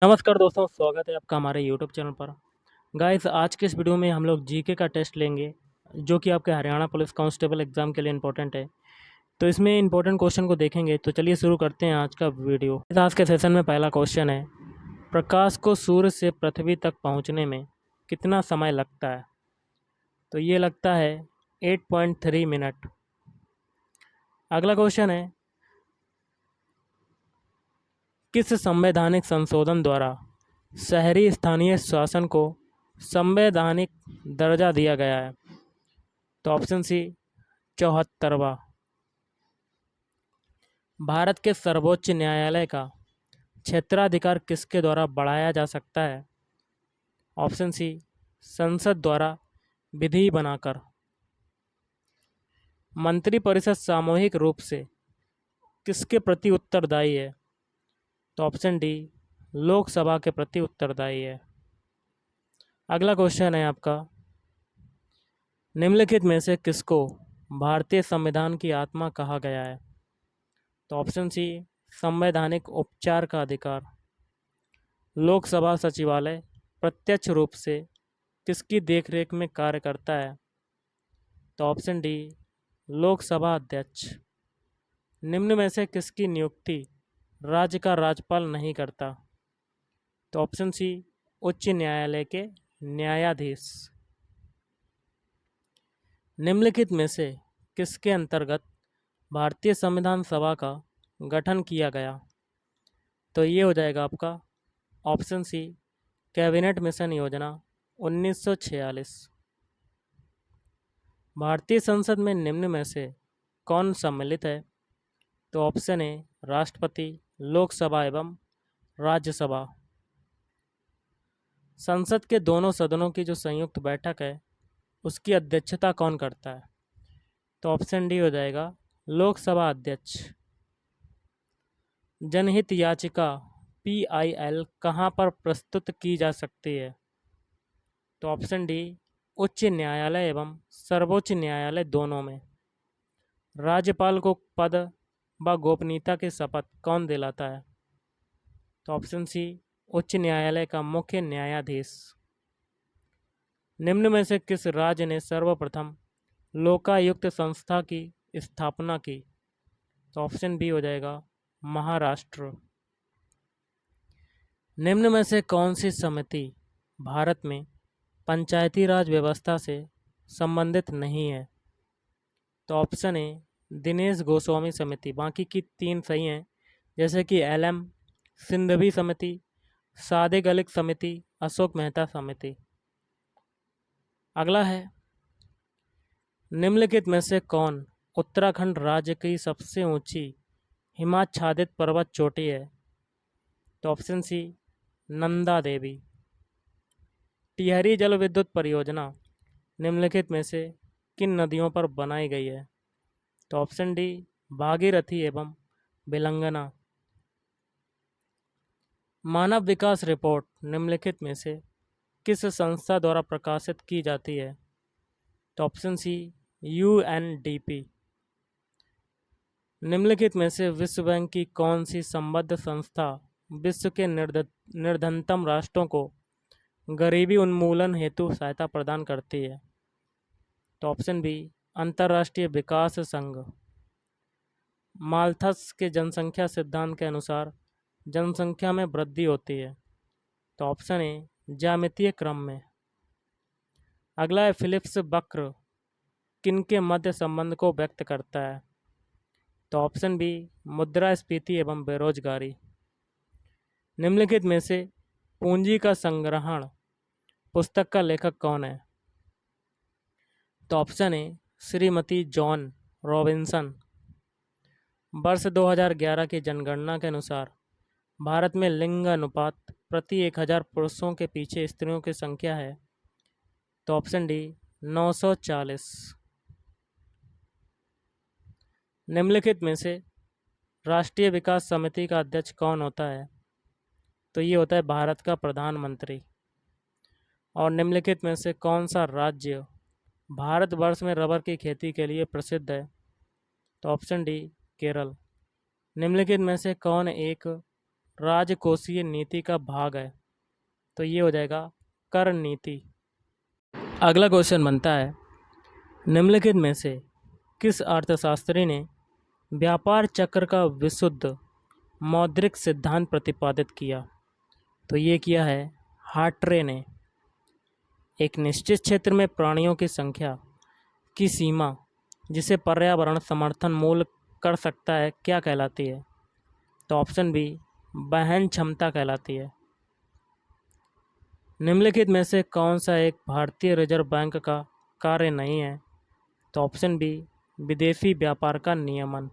नमस्कार दोस्तों, स्वागत है आपका हमारे यूट्यूब चैनल पर। गाइस, आज के इस वीडियो में हम लोग जीके का टेस्ट लेंगे, जो कि आपके हरियाणा पुलिस कांस्टेबल एग्जाम के लिए इम्पोर्टेंट है। तो इसमें इम्पोर्टेंट क्वेश्चन को देखेंगे। तो चलिए शुरू करते हैं आज का वीडियो। आज के सेशन में पहला क्वेश्चन है, प्रकाश को सूर्य से पृथ्वी तक पहुंचने में कितना समय लगता है? तो ये लगता है 8.3 मिनट। अगला क्वेश्चन है, किस संवैधानिक संशोधन द्वारा शहरी स्थानीय शासन को संवैधानिक दर्जा दिया गया है? तो ऑप्शन सी 74वां। भारत के सर्वोच्च न्यायालय का क्षेत्राधिकार किसके द्वारा बढ़ाया जा सकता है? ऑप्शन सी संसद द्वारा विधि बनाकर। मंत्रिपरिषद सामूहिक रूप से किसके प्रति उत्तरदायी है? तो ऑप्शन डी लोकसभा के प्रति उत्तरदायी है। अगला क्वेश्चन है आपका, निम्नलिखित में से किसको भारतीय संविधान की आत्मा कहा गया है? तो ऑप्शन सी संवैधानिक उपचार का अधिकार। लोकसभा सचिवालय प्रत्यक्ष रूप से किसकी देखरेख में कार्य करता है? तो ऑप्शन डी लोकसभा अध्यक्ष। निम्न में से किसकी नियुक्ति राज्य का राज्यपाल नहीं करता? तो ऑप्शन सी उच्च न्यायालय के न्यायाधीश। निम्नलिखित में से किसके अंतर्गत भारतीय संविधान सभा का गठन किया गया? तो ये हो जाएगा आपका ऑप्शन सी कैबिनेट मिशन योजना 1946। भारतीय संसद में निम्न में से कौन सम्मिलित है? तो ऑप्शन ए राष्ट्रपति, लोकसभा एवं राज्यसभा। संसद के दोनों सदनों की जो संयुक्त बैठक है, उसकी अध्यक्षता कौन करता है? तो ऑप्शन डी हो जाएगा लोकसभा अध्यक्ष। जनहित याचिका PIL कहाँ पर प्रस्तुत की जा सकती है? तो ऑप्शन डी उच्च न्यायालय एवं सर्वोच्च न्यायालय दोनों में। राज्यपाल को पद व गोपनीयता की शपथ कौन दिलाता है? तो ऑप्शन सी उच्च न्यायालय का मुख्य न्यायाधीश। निम्न में से किस राज्य ने सर्वप्रथम लोकायुक्त संस्था की स्थापना की? तो ऑप्शन बी हो जाएगा महाराष्ट्र। निम्न में से कौन सी समिति भारत में पंचायती राज व्यवस्था से संबंधित नहीं है? तो ऑप्शन ए दिनेश गोस्वामी समिति। बाकी की तीन सही हैं, जैसे कि LM सिंधवी समिति, सादिक अली समिति, अशोक मेहता समिति। अगला है, निम्नलिखित में से कौन उत्तराखंड राज्य की सबसे ऊंची हिमाच्छादित पर्वत चोटी है? तो ऑप्शन सी नंदा देवी। टिहरी जल विद्युत परियोजना निम्नलिखित में से किन नदियों पर बनाई गई है? तो ऑप्शन डी भागीरथी एवं बिलंगना। मानव विकास रिपोर्ट निम्नलिखित में से किस संस्था द्वारा प्रकाशित की जाती है? तो ऑप्शन सी UNDP। निम्नलिखित में से विश्व बैंक की कौन सी संबद्ध संस्था विश्व के निर्धनतम राष्ट्रों को गरीबी उन्मूलन हेतु सहायता प्रदान करती है? तो ऑप्शन बी अंतर्राष्ट्रीय विकास संघ। माल्थस के जनसंख्या सिद्धांत के अनुसार जनसंख्या में वृद्धि होती है। तो ऑप्शन ए ज्यामितीय क्रम में। अगला है, फिलिप्स वक्र किनके मध्य संबंध को व्यक्त करता है? तो ऑप्शन बी मुद्रास्फीति एवं बेरोजगारी। निम्नलिखित में से पूंजी का संग्रहण पुस्तक का लेखक कौन है? तो option A Shrimati John Robinson. वर्ष 2011 की जनगणना के अनुसार भारत में लिंग अनुपात प्रति 1000 पुरुषों के पीछे स्त्रियों की संख्या है। तो ऑप्शन डी 940। निम्नलिखित में से राष्ट्रीय विकास समिति का अध्यक्ष कौन होता है? तो ये होता है भारत का प्रधानमंत्री। और निम्नलिखित में से कौन सा राज्य भारतवर्ष में रबर की खेती के लिए प्रसिद्ध है? तो ऑप्शन डी केरल। निम्नलिखित में से कौन एक राजकोषीय नीति का भाग है, तो ये हो जाएगा कर नीति। अगला क्वेश्चन बनता है, निम्नलिखित में से किस अर्थशास्त्री ने व्यापार चक्र का विशुद्ध मौद्रिक सिद्धांत प्रतिपादित किया? तो ये किया है हार्ट्रे ने। एक निश्चित क्षेत्र में प्राणियों की संख्या की सीमा जिसे पर्यावरण समर्थन मूल्य कर सकता है क्या कहलाती है? तो ऑप्शन बी वहन क्षमता कहलाती है। निम्नलिखित में से कौन सा एक भारतीय रिजर्व बैंक का कार्य नहीं है? तो ऑप्शन बी विदेशी व्यापार का नियमन।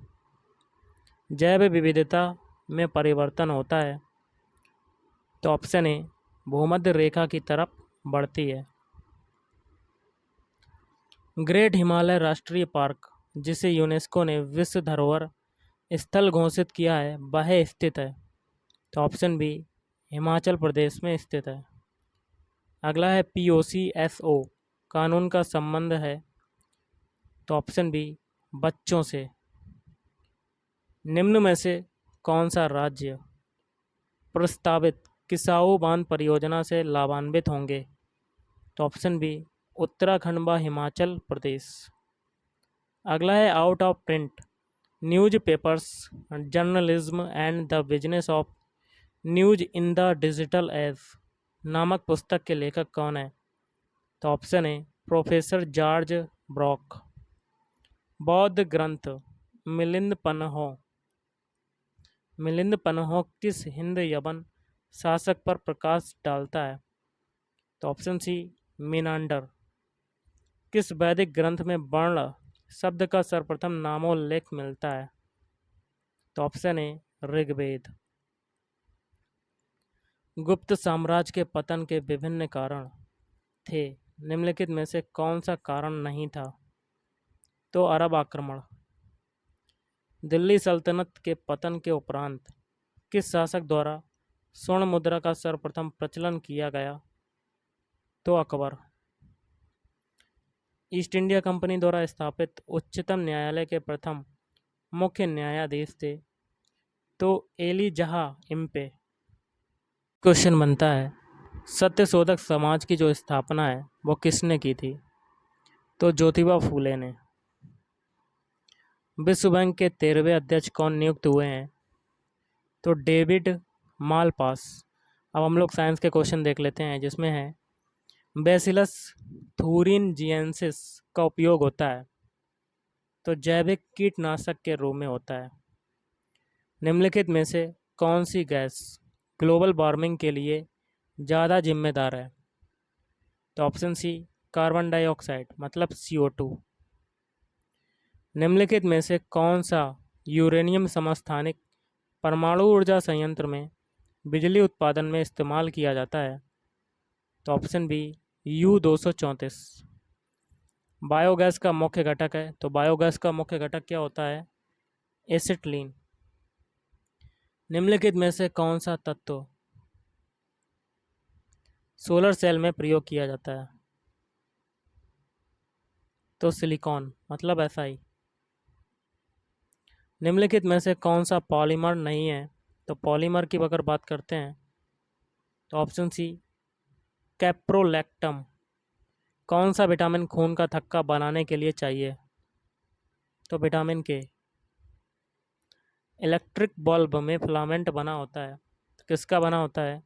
जैव विविधता में परिवर्तन होता है, तो ऑप्शन ए भूमध्य रेखा की तरफ बढ़ती है। ग्रेट हिमालय राष्ट्रीय पार्क, जिसे यूनेस्को ने विश्व धरोहर स्थल घोषित किया है, वह स्थित है। तो ऑप्शन बी हिमाचल प्रदेश में स्थित है। अगला है POCSO कानून का संबंध है, तो ऑप्शन बी बच्चों से। निम्न में से कौन सा राज्य प्रस्तावित किसाऊ बांध परियोजना से लाभान्वित होंगे? तो ऑप्शन बी उत्तराखंड व हिमाचल प्रदेश। अगला है out of print news papers journalism and the business of news in the digital age नामक पुस्तक के लेखक कौन है? तो option A professor George Brock. बौद्ध ग्रंथ मिलिंद पन्हो किस हिंद यवन शासक पर प्रकाश डालता है? तो ऑप्शन सी मीनांडर। किस वैदिक ग्रंथ में वर्ण शब्द का सर्वप्रथम नामोल्लेख मिलता है? तो ऑप्शन ए ऋग्वेद। गुप्त साम्राज्य के पतन के विभिन्न कारण थे, निम्नलिखित में से कौन सा कारण नहीं था? तो अरब आक्रमण। दिल्ली सल्तनत के पतन के उपरांत किस शासक द्वारा स्वर्ण मुद्रा का सर्वप्रथम प्रचलन किया गया? तो अकबर। ईस्ट इंडिया कंपनी द्वारा स्थापित उच्चतम न्यायालय के प्रथम मुख्य न्यायाधीश थे? तो एलिजाह इम्पे। क्वेश्चन बनता है, सत्यशोधक समाज की जो स्थापना है वो किसने की थी? तो ज्योतिबा फूले ने। विश्व बैंक के 13वें अध्यक्ष कौन नियुक्त हुए हैं? तो डेविड मालपास। अब हम लोग साइंस के क्वेश्चन देख लेते हैं, जिसमें है बैसिलस थूरिनजिएंसिस का उपयोग होता है, तो जैविक कीटनाशक के रूप में होता है। निम्नलिखित में से कौन सी गैस ग्लोबल वार्मिंग के लिए ज़्यादा जिम्मेदार है? तो ऑप्शन सी कार्बन डाइऑक्साइड मतलब CO2। निम्नलिखित में से कौन सा यूरेनियम समस्थानिक परमाणु ऊर्जा संयंत्र में बिजली उत्पादन में इस्तेमाल किया जाता है? तो ऑप्शन बी U-234। बायोगैस का मुख्य घटक है, तो बायोगैस का मुख्य घटक क्या होता है? एसिटिलीन। निम्नलिखित में से कौन सा तत्व सोलर सेल में प्रयोग किया जाता है? तो सिलिकॉन मतलब SI। निम्नलिखित में से कौन सा पॉलीमर नहीं है? तो पॉलीमर की अगर बात करते हैं तो ऑप्शन सी कैप्रोलैक्टम। कौन सा विटामिन खून का थक्का बनाने के लिए चाहिए? तो विटामिन के। इलेक्ट्रिक बल्ब में फिलामेंट बना होता है, तो किसका बना होता है?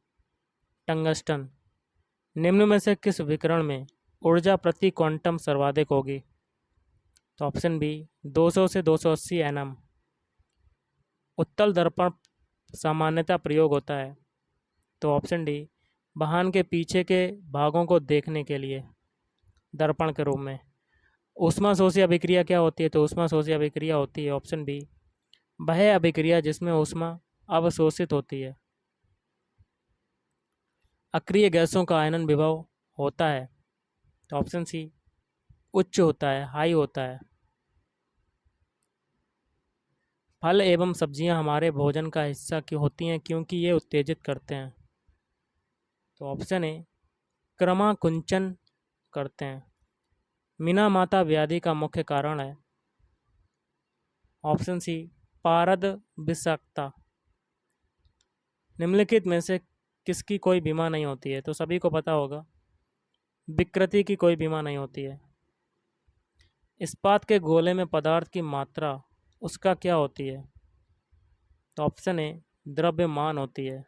टंगस्टन। निम्न में से किस विकिरण में ऊर्जा प्रति क्वांटम सर्वाधिक होगी? तो ऑप्शन बी 200 से 280 nm। उत्तल दर्पण सामान्यतः प्रयोग होता है, तो ऑप्शन डी वाहन के पीछे के भागों को देखने के लिए दर्पण के रूप में। ऊष्माशोषी अभिक्रिया क्या होती है? तो ऊष्माशोषी अभिक्रिया होती है ऑप्शन बी वह अभिक्रिया जिसमें ऊष्मा अवशोषित होती है। अक्रिय गैसों का आयनन विभव होता है, तो ऑप्शन सी उच्च होता है, हाई होता है। फल एवं सब्जियां हमारे भोजन का हिस्सा क्यों होती हैं? क्योंकि ये उत्तेजित करते हैं, तो ऑप्शन ए क्रमाकुंचन करते हैं। मीना व्याधि का मुख्य कारण है? ऑप्शन सी पारद विषाक्तता। निम्नलिखित में से किसकी कोई बीमा नहीं होती है? तो सभी को पता होगा, विकृति की कोई बीमा नहीं होती है। इस्पात के गोले में पदार्थ की मात्रा उसका क्या होती है? तो ऑप्शन ए द्रव्यमान होती है।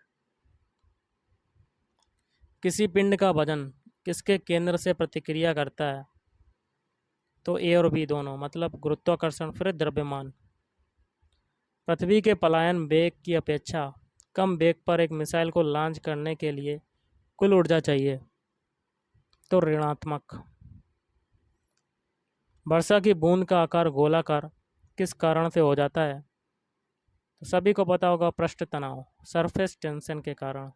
किसी पिंड का वजन किसके केंद्र से प्रतिक्रिया करता है? तो ए और बी दोनों, मतलब गुरुत्वाकर्षण फिर द्रव्यमान। पृथ्वी के पलायन वेग की अपेक्षा कम वेग पर एक मिसाइल को लॉन्च करने के लिए कुल ऊर्जा चाहिए? तो ऋणात्मक। वर्षा की बूंद का आकार गोलाकार किस कारण से हो जाता है? तो सभी को पता होगा, पृष्ठ तनाव, सरफेस टेंशन के कारण।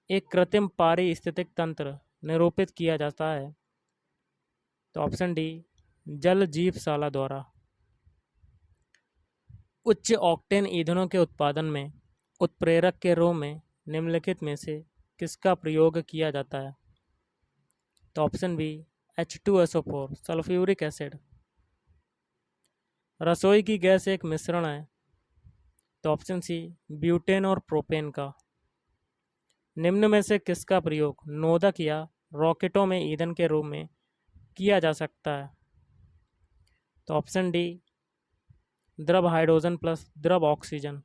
एक कृत्रिम पारिस्थितिक तंत्र निरूपित किया जाता है? तो ऑप्शन डी जल जीवशाला द्वारा। उच्च ऑक्टेन ईंधनों के उत्पादन में उत्प्रेरक के रूप में निम्नलिखित में से किसका प्रयोग किया जाता है? तो option B H2SO4 sulphuric acid. रसोई की गैस एक मिश्रण है? तो ऑप्शन सी ब्यूटेन और प्रोपेन का। निम्न में से किसका प्रयोग नोदक या रॉकेटों में ईंधन के रूप में किया जा सकता है? तो ऑप्शन डी द्रव हाइड्रोजन प्लस द्रव ऑक्सीजन।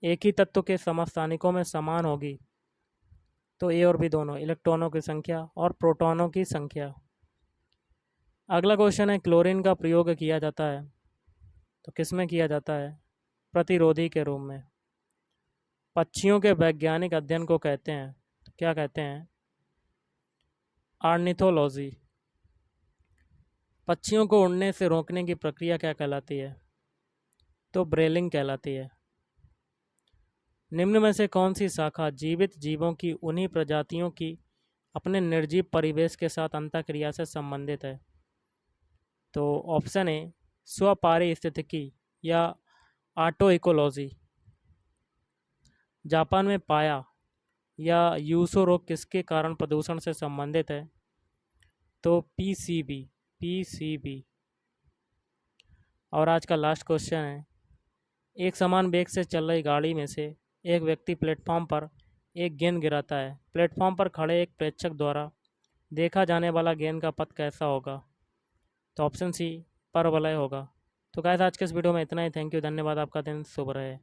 एक ही तत्व के समस्थानिकों में समान होगी? तो ए और बी दोनों, इलेक्ट्रॉनों की संख्या और प्रोटॉनों की संख्या। अगला क्वेश्चन है, क्लोरीन का प्रयोग किया जाता है तो किस में किया जाता है? प्रतिरोधी के रूप में। पक्षियों के वैज्ञानिक अध्ययन को कहते हैं तो क्या कहते हैं? ऑर्निथोलॉजी। पक्षियों को उड़ने से रोकने की प्रक्रिया क्या कहलाती है? तो ब्रेलिंग कहलाती है। निम्न में से कौन सी शाखा जीवित जीवों की उन्हीं प्रजातियों की अपने निर्जीव परिवेश के साथ अंतःक्रिया से संबंधित है? तो ऑप्शन ए स्वपारिस्थितिकी या ऑटो इकोलॉजी। जापान में पाया या यूसो रोग किसके कारण प्रदूषण से संबंधित है? तो पीसीबी। और आज का लास्ट क्वेश्चन है, एक समान वेग से चल रही गाड़ी में से एक व्यक्ति प्लेटफॉर्म पर एक गेंद गिराता है। प्लेटफॉर्म पर खड़े एक प्रेक्षक द्वारा देखा जाने वाला गेंद का पथ कैसा होगा? तो ऑप्शन सी परवलय होगा। तो गाइस आज के इस वीडियो में इतना ही। थैंक यू, धन्यवाद, आपका दिन शुभ रहे।